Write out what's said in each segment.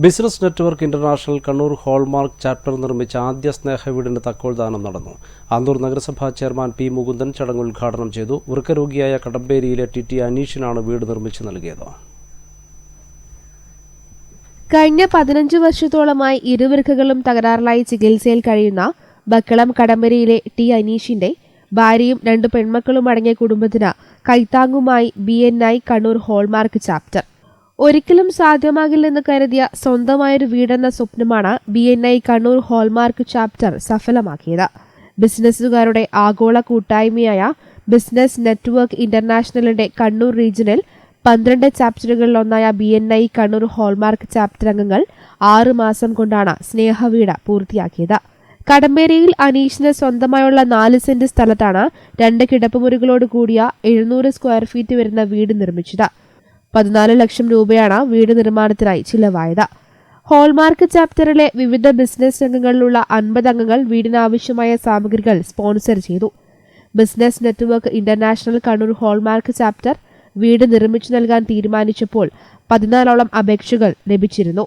Business network international Kannur hallmark chapter നിർമ്മിച്ച ആദ്യ സ്നേഹവീടിന്റെ താക്കോൽദാനം നടന്നു. ആന്തൂർ നഗരസഭാ ചെയർമാൻ പി മുകുന്ദൻ ചടങ്ങ് ഉദ്ഘാടനം ചെയ്തു. വൃക്കരോഗിയായ കടമ്പേരിയിലെ ടി അനീഷിനാണ് വീട് നിർമ്മിച്ചു നൽകിയത്. കഴിഞ്ഞ 15 വർഷത്തോളമായി ഇരുവൃക്കകളും തകരാറിലായി ചികിത്സയിൽ കഴിയുന്ന ബക്കളം കടമ്പേരിയിലെ ടി അനീഷിന്റെ ഭാര്യയും 2 പെൺമക്കളും അടങ്ങിയ കുടുംബത്തിന് കൈത്താങ്ങുമായി BNI കണ്ണൂർ ഹോൾമാർക്ക് ചാപ്റ്റർ. ഒരിക്കലും സാധ്യമാകില്ലെന്ന് കരുതിയ സ്വന്തമായൊരു വീടെന്ന സ്വപ്നമാണ് BNI കണ്ണൂർ ഹോൾമാർക്ക് ചാപ്റ്റർ സഫലമാക്കിയത്. ബിസിനസ്സുകാരുടെ ആഗോള കൂട്ടായ്മയായ ബിസിനസ് നെറ്റ്വർക്ക് ഇന്റർനാഷണലിന്റെ കണ്ണൂർ റീജിയനിൽ 12 ചാപ്റ്ററുകളിലൊന്നായ BNI കണ്ണൂർ ഹോൾമാർക്ക് ചാപ്റ്റർ അംഗങ്ങൾ 6 മാസം കൊണ്ടാണ് സ്നേഹവീട് പൂർത്തിയാക്കിയത്. കടമ്പേരിയിൽ അനീഷിന് സ്വന്തമായുള്ള 4 സെന്റ് സ്ഥലത്താണ് 2 കിടപ്പുമുറികളോട് കൂടിയ 700 സ്ക്വയർ ഫീറ്റ് വരുന്ന വീട് നിർമ്മിച്ചത്. 14 ലക്ഷം രൂപയാണ് വീട് നിർമ്മാണത്തിനായി ചിലവായത്. ഹോൾമാർക്ക് ചാപ്റ്ററിലെ വിവിധ ബിസിനസ് രംഗങ്ങളിലുള്ള 50 അംഗങ്ങൾ വീടിനാവശ്യമായ സാമഗ്രികൾ സ്പോൺസർ ചെയ്തു. Business network international Kannur hallmark chapter വീട് നിർമ്മിച്ചു നൽകാൻ തീരുമാനിച്ചപ്പോൾ 14ഓളം അപേക്ഷകൾ ലഭിച്ചിരുന്നു.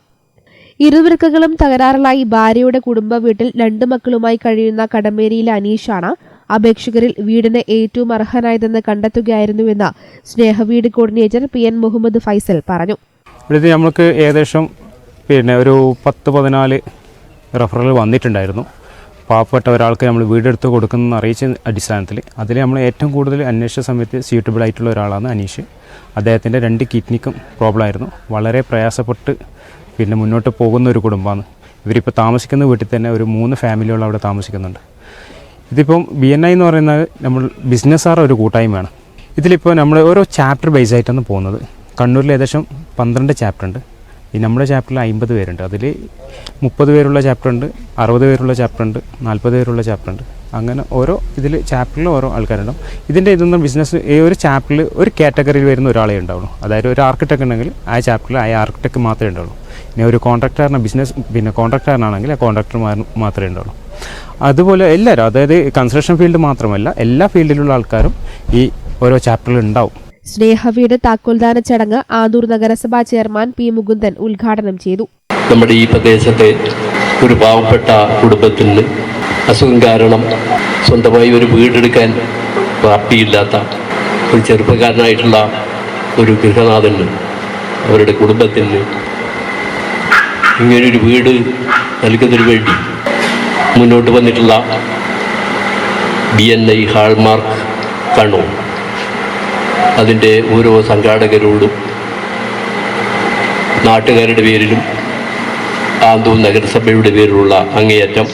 ഇരുവൃക്കകളും തകരാറിലായി ഭാര്യയുടെ കുടുംബ വീട്ടിൽ 2 മക്കളുമായി കഴിയുന്ന കടമ്പേരിയിലെ അനീഷാണ് അപേക്ഷകരിൽ വീടിന് ഏറ്റവും അർഹനായതെന്ന് കണ്ടെത്തുകയായിരുന്നുവെന്ന് സ്നേഹവീട് കോർഡിനേറ്റർ PN മുഹമ്മദ് ഫൈസൽ പറഞ്ഞു. ഇവിടെ നമുക്ക് ഏകദേശം ഒരു 10-14 റെഫറൽ വന്നിട്ടുണ്ടായിരുന്നു. പാവപ്പെട്ട ഒരാൾക്ക് നമ്മൾ വീടെടുത്ത് കൊടുക്കുന്ന അറിയിച്ച അടിസ്ഥാനത്തിൽ അതിൽ നമ്മൾ ഏറ്റവും കൂടുതൽ അന്വേഷിച്ച സമയത്ത് സ്യൂട്ടബിൾ ആയിട്ടുള്ള ഒരാളാണ് അനീഷ്. അദ്ദേഹത്തിൻ്റെ 2 കിഡ്നിക്കും പ്രോബ്ലം ആയിരുന്നു. വളരെ പ്രയാസപ്പെട്ട് മുന്നോട്ട് പോകുന്ന ഒരു കുടുംബമാണ്. ഇവരിപ്പോൾ താമസിക്കുന്ന വീട്ടിൽ തന്നെ ഒരു 3 ഫാമിലിയോളം അവിടെ താമസിക്കുന്നുണ്ട്. ഇതിപ്പം BNI എന്ന് പറയുന്നത് നമ്മൾ ബിസിനസ്സുകാരുടെ ഒരു കൂട്ടായ്മയാണ്. ഇതിലിപ്പോൾ നമ്മൾ ഓരോ ചാപ്റ്റർ ബേസ് ആയിട്ടാണ് പോകുന്നത്. കണ്ണൂരിൽ ഏകദേശം 12 ചാപ്റ്റർ ഉണ്ട്. ഈ നമ്മുടെ ചാപ്റ്ററിൽ 50 പേരുണ്ട്. അതിൽ 30 പേരുള്ള ചാപ്റ്റർ ഉണ്ട്, 60 പേരുള്ള ചാപ്റ്റർ ഉണ്ട്, 40 പേരുള്ള ചാപ്റ്റർ ഉണ്ട്. അങ്ങനെ ഓരോ ചാപ്റ്ററിൽ ഓരോ ആൾക്കാരുണ്ടാവും. ഇതിൻ്റെ ഇതൊന്നും ബിസിനസ് ഒരു ചാപ്റ്ററിൽ ഒരു കാറ്റഗറിയിൽ വരുന്ന ഒരാളെ ഉണ്ടാവുള്ളൂ. അതായത് ഒരു ആർക്കിടെക്ട് ഉണ്ടെങ്കിൽ ആ ചാപ്റ്ററിൽ ആ ആർക്കിടെക്ട് മാത്രമേ ഉണ്ടാവുള്ളൂ. പിന്നെ ഒരു കോൺട്രാക്ടറിന് കോൺട്രാക്ടറിനാണെങ്കിൽ ആ കോൺട്രാക്ടർ മാത്രമേ ഉണ്ടാവുള്ളൂ. അതുപോലെ എല്ലാവരും, അതായത് കൺസ്ട്രക്ഷൻ ഫീൽഡ് മാത്രമല്ല എല്ലാ ഫീൽഡിലുള്ള ആൾക്കാരും ഈ ഓരോ ചാപ്റ്ററിൽ ഉണ്ടാവും. സ്നേഹവീട് താക്കോൽദാന ചടങ്ങ് ആന്തൂർ നഗരസഭാ ചെയർമാൻ പി മുകുന്ദൻ ഉദ്ഘാടനം ചെയ്തു. നമ്മുടെ ഈ പ്രദേശത്തെ ഒരു പാവപ്പെട്ട കുടുംബത്തിന് അസുഖം കാരണം സ്വന്തമായി ഒരു വീടെടുക്കാൻ പ്രാപ്തിയില്ലാത്ത ഒരു ചെറുപ്പക്കാരനായിട്ടുള്ള ഒരു ഗൃഹനാഥന് അവരുടെ കുടുംബത്തിന് ഇങ്ങനൊരു വീട് നൽകുന്നതിന് വേണ്ടി മുന്നോട്ട് വന്നിട്ടുള്ള BNI ഹോൾമാർക്ക് കണ്ണൂർ അതിൻ്റെ ഓരോ സംഘാടകരോടും നാട്ടുകാരുടെ പേരിലും ആന്തൂർ നഗരസഭയുടെ പേരിലുള്ള അങ്ങേയറ്റം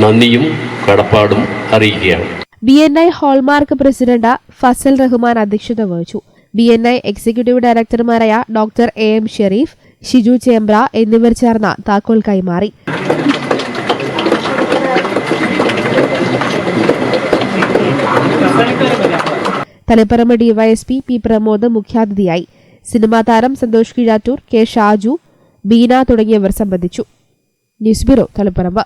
നന്ദിയും കടപ്പാടും അറിയിക്കുകയാണ്. BNI hallmark president Fazal Rahman അധ്യക്ഷത വഹിച്ചു. BNI എക്സിക്യൂട്ടീവ് ഡയറക്ടർമാരായ ഡോക്ടർ AM ഷെരീഫ്, ഷിജു ചേമ്പ്ര എന്നിവർ ചേർന്ന് താക്കോൽ കൈമാറി. തലപ്പറമ്പ് DYSP P പ്രമോദ് മുഖ്യാതിഥിയായി. സിനിമാ താരം സന്തോഷ് കീഴാറ്റൂർ, K ഷാജു, ബീന തുടങ്ങിയവർ സംബന്ധിച്ചു. News bureau, Thalapparamba.